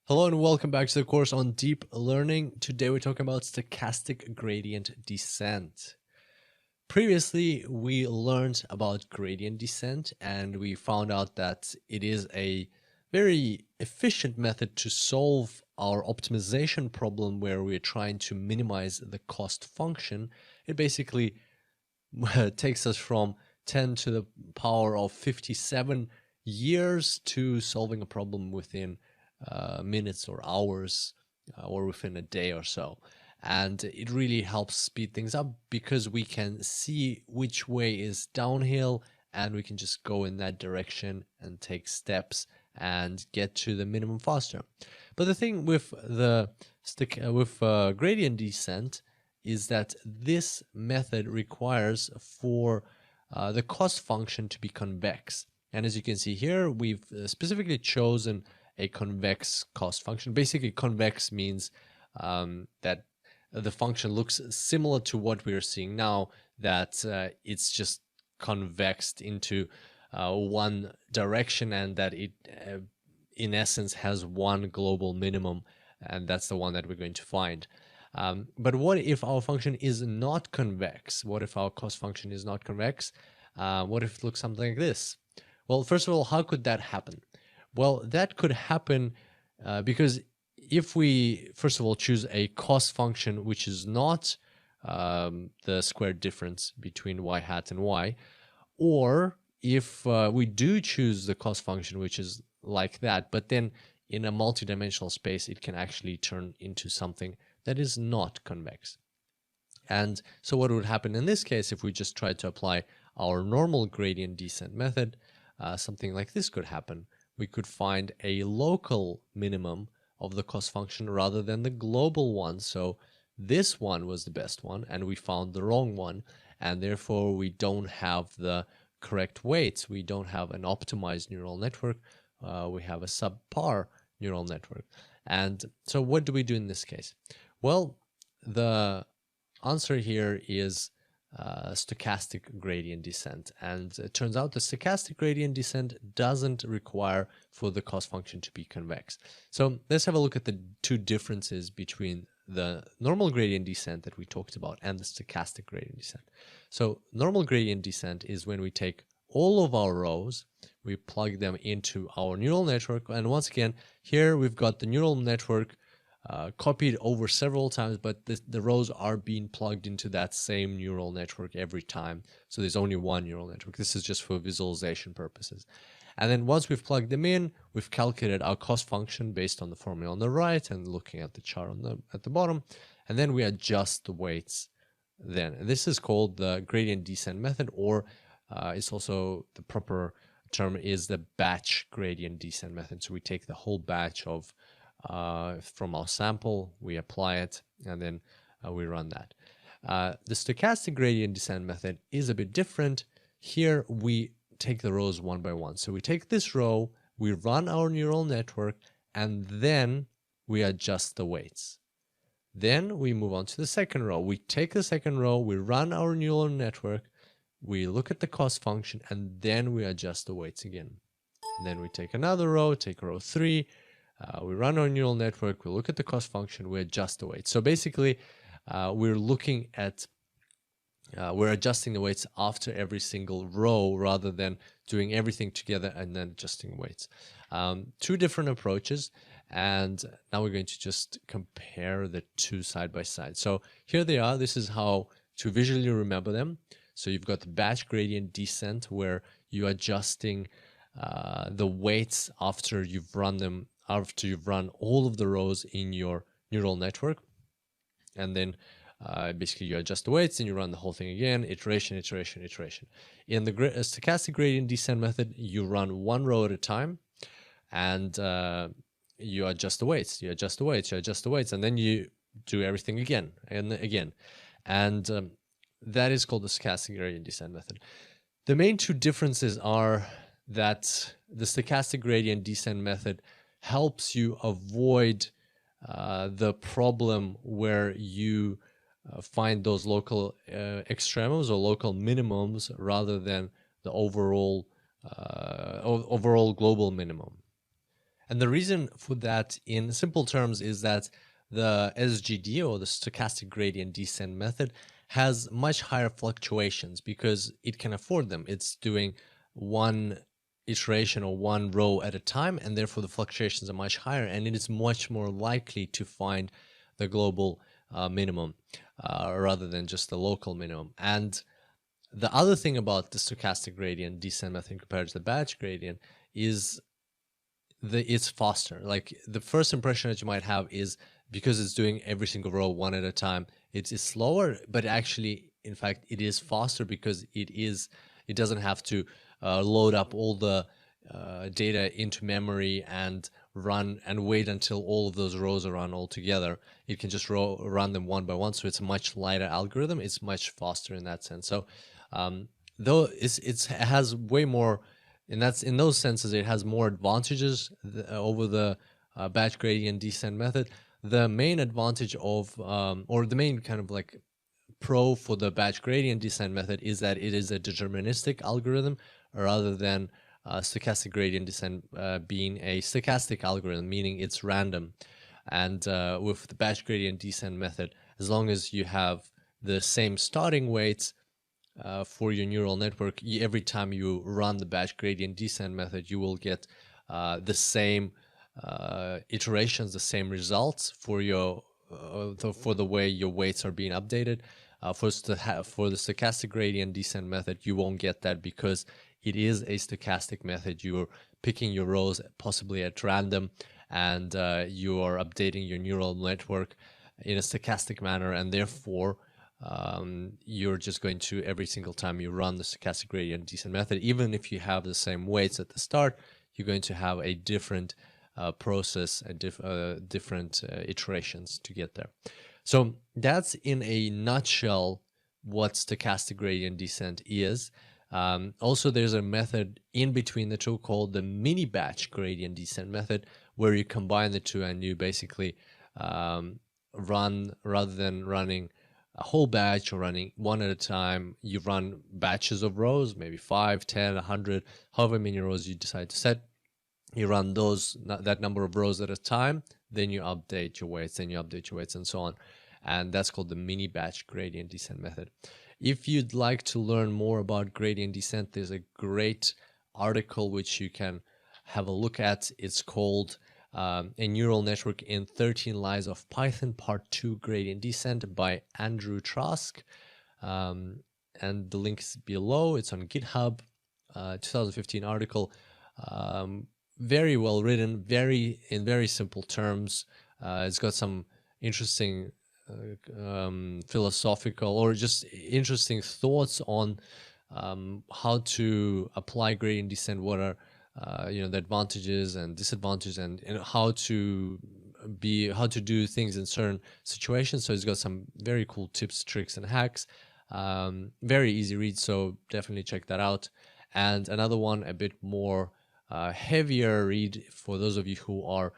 Hello and welcome back to the course on deep learning. Today we're talking about stochastic gradient descent. Previously, we learned about gradient descent and we found out that it is a very efficient method to solve our optimization problem where we're trying to minimize the cost function. It basically takes us from 10 to the power of 57 years to solving a problem within minutes or hours or within a day or so. And it really helps speed things up because we can see which way is downhill and we can just go in that direction and take steps and get to the minimum faster. But the thing with the gradient descent is that this method requires for the cost function to be convex. And as you can see here, we've specifically chosen a convex cost function. Basically, convex means that the function looks similar to what we are seeing now, that it's just convexed into one direction and that it, in essence, has one global minimum, and that's the one that we're going to find. But what if our function is not convex? What if our cost function is not convex? What if it looks something like this? Well, first of all, how could that happen? Well, that could happen because if we, first of all, choose a cost function which is not the square difference between y hat and y, or if we do choose the cost function which is like that, but then in a multidimensional space, it can actually turn into something that is not convex. And so what would happen in this case if we just tried to apply our normal gradient descent method? Something like this could happen. We could find a local minimum of the cost function rather than the global one. So this one was the best one and we found the wrong one, and therefore we don't have the correct weights. We don't have an optimized neural network. We have a subpar neural network. And so what do we do in this case? Well, the answer here is stochastic gradient descent, and it turns out the stochastic gradient descent doesn't require for the cost function to be convex. So let's have a look at the two differences between the normal gradient descent that we talked about and the stochastic gradient descent. So normal gradient descent is when we take all of our rows, we plug them into our neural network, and once again here we've got the neural network copied over several times, but the rows are being plugged into that same neural network every time. So there's only one neural network. This is just for visualization purposes. And then once we've plugged them in, we've calculated our cost function based on the formula on the right and looking at the chart on at the bottom. And then we adjust the weights then. And this is called the gradient descent method, or it's also the proper term is the batch gradient descent method. So we take the whole batch of from our sample, we apply it, and then we run that. The stochastic gradient descent method is a bit different. Here we take the rows one by one. So we take this row, we run our neural network, and then we adjust the weights. Then we move on to the second row. We take the second row, we run our neural network, we look at the cost function, and then we adjust the weights again. And then we take another row, take row 3, we run our neural network, we look at the cost function, we adjust the weights. So basically, we're looking at, we're adjusting the weights after every single row rather than doing everything together and then adjusting weights. Two different approaches, and now we're going to just compare the two side by side. So here they are. This is how to visually remember them. So you've got the batch gradient descent where you're adjusting the weights after you've run them, after you've run all of the rows in your neural network. And then basically you adjust the weights and you run the whole thing again, iteration, iteration, iteration. In the stochastic gradient descent method, you run one row at a time and you adjust the weights, you adjust the weights, you adjust the weights, and then you do everything again and again. And that is called the stochastic gradient descent method. The main two differences are that the stochastic gradient descent method helps you avoid the problem where you find those local extremums or local minimums rather than the overall global minimum. And the reason for that, in simple terms, is that the SGD, or the stochastic gradient descent method, has much higher fluctuations because it can afford them. It's doing one iteration or one row at a time, and therefore the fluctuations are much higher, and it is much more likely to find the global minimum rather than just the local minimum. And the other thing about the stochastic gradient descent method compared to the batch gradient is it's faster. Like, the first impression that you might have is, because it's doing every single row one at a time, it's slower, but actually, in fact, it is faster because it doesn't have to load up all the data into memory and run and wait until all of those rows are run all together. It can just run them one by one, so it's a much lighter algorithm. It's much faster in that sense. So though it has way more, in those senses, it has more advantages over the batch gradient descent method. The main advantage of, or the main kind of like pro for the batch gradient descent method, is that it is a deterministic algorithm rather than stochastic gradient descent being a stochastic algorithm, meaning it's random. And with the batch gradient descent method, as long as you have the same starting weights for your neural network, every time you run the batch gradient descent method, you will get the same iterations, the same results for your for the way your weights are being updated. For the stochastic gradient descent method, you won't get that because it is a stochastic method. You're picking your rows possibly at random, and you are updating your neural network in a stochastic manner, and therefore you're just going to, every single time you run the stochastic gradient descent method, even if you have the same weights at the start, you're going to have a different process and different iterations to get there. So that's in a nutshell what stochastic gradient descent is. Also, there's a method in between the two called the mini batch gradient descent method, where you combine the two and you basically run, rather than running a whole batch or running one at a time, you run batches of rows, maybe 5, 10, 100, however many rows you decide to set. You run that number of rows at a time, then you update your weights, and so on. And that's called the mini batch gradient descent method. If you'd like to learn more about gradient descent, there's a great article which you can have a look at. It's called A Neural Network in 13 Lies of Python, Part 2, Gradient Descent, by Andrew Trask. And the link is below. It's on GitHub, 2015 article. Very well written, in very simple terms. It's got some interesting philosophical or just interesting thoughts on how to apply gradient descent, what are the advantages and disadvantages, and how to do things in certain situations. So it's got some very cool tips, tricks, and hacks. Very easy read, so definitely check that out. And another one, a bit more heavier read for those of you who are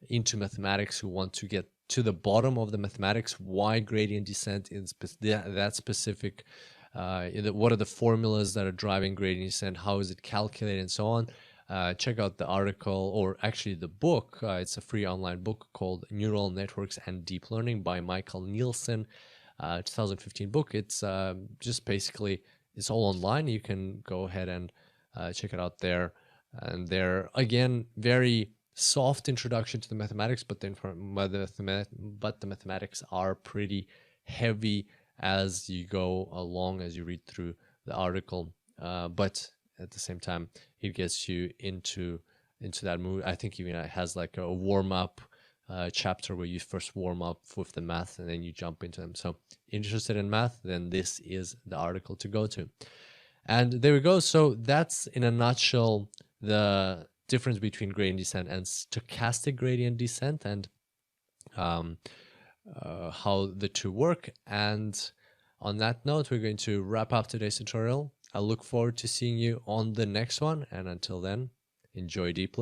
into mathematics, who want to get to the bottom of the mathematics, why gradient descent is that specific, what are the formulas that are driving gradient descent, how is it calculated, and so on. Check out the article, or actually the book. It's a free online book called Neural Networks and Deep Learning by Michael Nielsen, 2015 book. It's just basically, it's all online. You can go ahead and check it out there. And they're, again, very soft introduction to the mathematics, but the mathematics are pretty heavy as you go along, as you read through the article. But at the same time, it gets you into that mood. I think even it has like a warm-up chapter where you first warm up with the math and then you jump into them. So interested in math, then this is the article to go to. And there we go. So that's, in a nutshell, the difference between gradient descent and stochastic gradient descent, and how the two work. And on that note, we're going to wrap up today's tutorial. I look forward to seeing you on the next one. And until then, enjoy deep learning.